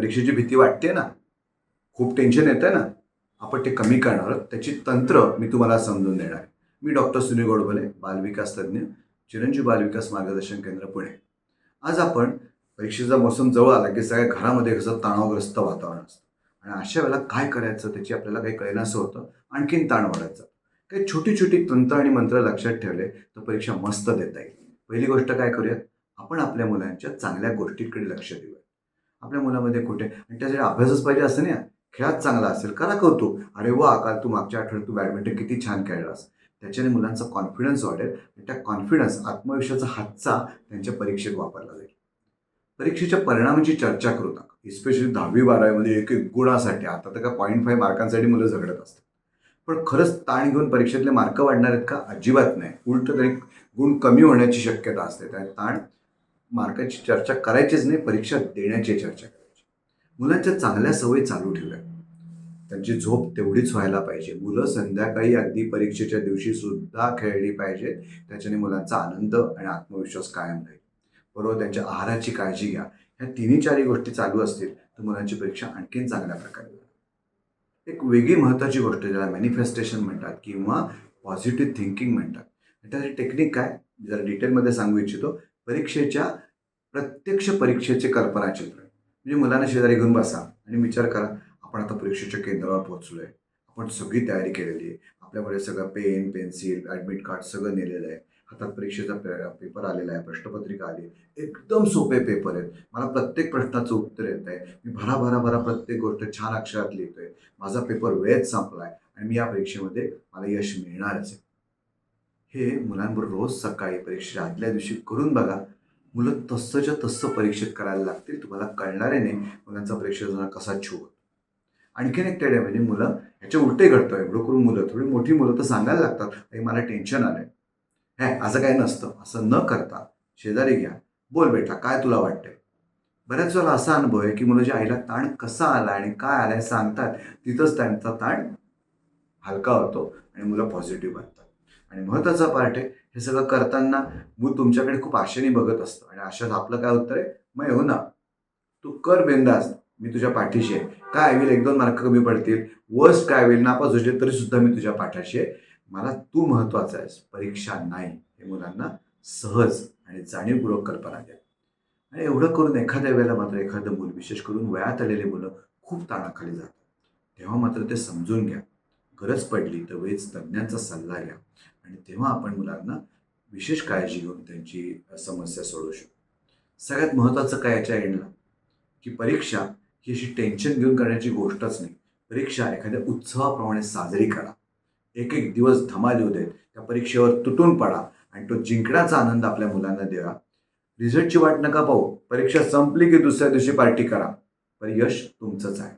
परीक्षेची भीती वाटते ना, खूप टेन्शन येतं ना, आपण ते कमी करणार आहोत. त्याची तंत्र मी तुम्हाला समजून देणार आहे. मी डॉक्टर सुनील गोडबोले, बालविकास तज्ज्ञ, चिरंजीव बालविकास मार्गदर्शन केंद्र, पुणे. आज आपण परीक्षेचा मोसम जवळ आला की सगळ्या घरामध्ये कसं तणावग्रस्त वातावरण असतं आणि अशा वेळेला काय करायचं त्याची आपल्याला काही कळेनासं होतं. आणखीन ताण वाढायचा. काही छोटी छोटी तंत्र आणि मंत्र लक्षात ठेवले तर परीक्षा मस्त देता येईल. पहिली गोष्ट काय करूयात, आपण आपल्या मुलांच्या चांगल्या गोष्टींकडे लक्ष देऊया. आपल्या मुलामध्ये कुठे आणि त्यासाठी अभ्यासच पाहिजे असं नाही. खेळात चांगला असेल करा कौतुक, अरे वा काल तू मागच्या आठवड्यात तू बॅडमिंटन किती छान खेळलास. त्याच्याने मुलांचा कॉन्फिडन्स वाढेल आणि त्या कॉन्फिडन्स आत्मविश्वासाचा हातचा त्यांच्या परीक्षेत वापरला जाईल. परीक्षेच्या परिणामाची चर्चा करू नका, इस्पेशली 10वी-12वीमध्ये एक एक गुणासाठी. आता तर का 0.5 मार्कांसाठी मुलं झगडत असतात. पण खरंच ताण घेऊन परीक्षेतले मार्क वाढणार आहेत का? अजिबात नाही. उलट तरी गुण कमी होण्याची शक्यता असते. त्या ताण मार्काची चर्चा करायचीच नाही, परीक्षा देण्याची चर्चा करायची. मुलांच्या चांगल्या सवयी चालू ठेवूया. त्यांची झोप तेवढीच व्हायला पाहिजे. मुलं संध्याकाळी अगदी परीक्षेच्या दिवशी सुद्धा खेळली पाहिजेत. त्याच्याने मुलांचा आनंद आणि आत्मविश्वास कायम राहील. बरोबर त्यांच्या आहाराची काळजी घ्या. ह्या तिन्ही चारही गोष्टी चालू असतील तर मुलांची परीक्षा आणखीन चांगल्या प्रकारे होईल. एक वेगळी महत्त्वाची गोष्ट ज्याला मॅनिफेस्टेशन म्हणतात किंवा पॉझिटिव्ह थिंकिंग म्हणतात. त्याची टेक्निक काय जरा डिटेलमध्ये सांगू इच्छितो. परीक्षेच्या प्रत्यक्ष परीक्षेचे कल्पनाचित्र म्हणजे मुलांना शेजारी घेऊन बसा आणि विचार करा, आपण आता परीक्षेच्या केंद्रावर पोहोचलोय. आपण सगळी तयारी केलेली आहे. आपल्याकडे सगळं पेन, पेन्सिल, ॲडमिट कार्ड सगळं नेलेलं आहे. हातात परीक्षेचा पेपर आलेला आहे, प्रश्नपत्रिका आली. एकदम सोपे पेपर आहेत. मला प्रत्येक प्रश्नाचं उत्तर येत आहे. मी भरा प्रत्येक गोष्ट छान अक्षरात लिहितोय. माझा पेपर वेळेत संपलाय आणि मी या परीक्षेमध्ये मला यश मिळणारच आहे. हे मुलांबरोबर रोज सकाळी परीक्षेच्या आदल्या दिवशी करून बघा. मुलं तसंच्या तसं परीक्षेत करायला लागतील. तुम्हाला कळणारे नाही मुलांचा परीक्षेचा कसा छू होतो. आणखीन एक टेड आहे म्हणजे मुलं ह्याच्या उलटे घडतं. एवढं करून मुलं थोडी मोठी मुलं तर सांगायला लागतात, "आई मला टेन्शन आलंय." "हे असं काही नसतं." असं न करता शेजारी घ्या. "बोल बेटा काय तुला वाटतंय?" बऱ्याच वेळेला असा अनुभव आहे की मुलं जे आईला ताण कसा आला आणि काय आलाय सांगतात, तिथंच त्यांचा ताण हलका होतो आणि मुलं पॉझिटिव्ह बनतात. आणि महत्त्वाचा पार्ट आहे, हे सगळं करताना मूल तुमच्याकडे खूप आशेने बघत असतं आणि आशात आपलं काय उत्तर आहे, "मैं हूं ना, तू कर बिंदास, मी तुझ्या पाठीशी आहे. काय होईल 1-2 मार्क कमी पडतील, वर्स्ट काय होईल नापास होशील तरी सुद्धा मी तुझ्या पाठीशी आहे. मला तू महत्त्वाचा आहेस, परीक्षा नाही." हे मुलांना सहज आणि जाणीवपूर्वक कल्पना द्या. आणि एवढं करून एखाद्या वेळेला मात्र एखादं मूल, विशेष करून वयात आलेली मुलं खूप ताणाखाली जातात. तेव्हा मात्र ते समजून घ्या. गरज पडली तर वेळेस तज्ज्ञांचा सल्ला घ्या आणि तेव्हा आपण मुलांना विशेष काळजी घेऊन त्यांची समस्या सोडवू शकतो. सगळ्यात महत्त्वाचं काय याच्या एंडला, की परीक्षा ही अशी टेन्शन घेऊन करण्याची गोष्टच नाही. परीक्षा एखाद्या उत्सवाप्रमाणे साजरी करा. एक एक दिवस धमाल येऊ देत. त्या परीक्षेवर तुटून पडा आणि तो जिंकण्याचा आनंद आपल्या मुलांना द्या. रिझल्टची वाट नका पाहू. परीक्षा संपली की दुसऱ्या दिवशी पार्टी करा. पण यश तुमचंच आहे.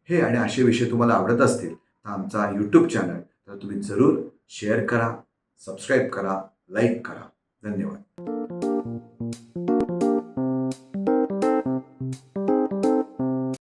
हे आणि असे विषय तुम्हाला आवडत असतील तर आमचा यूट्यूब चॅनल तर तुम्ही जरूर शेअर करा, सबस्क्राईब करा, लाईक करा. धन्यवाद.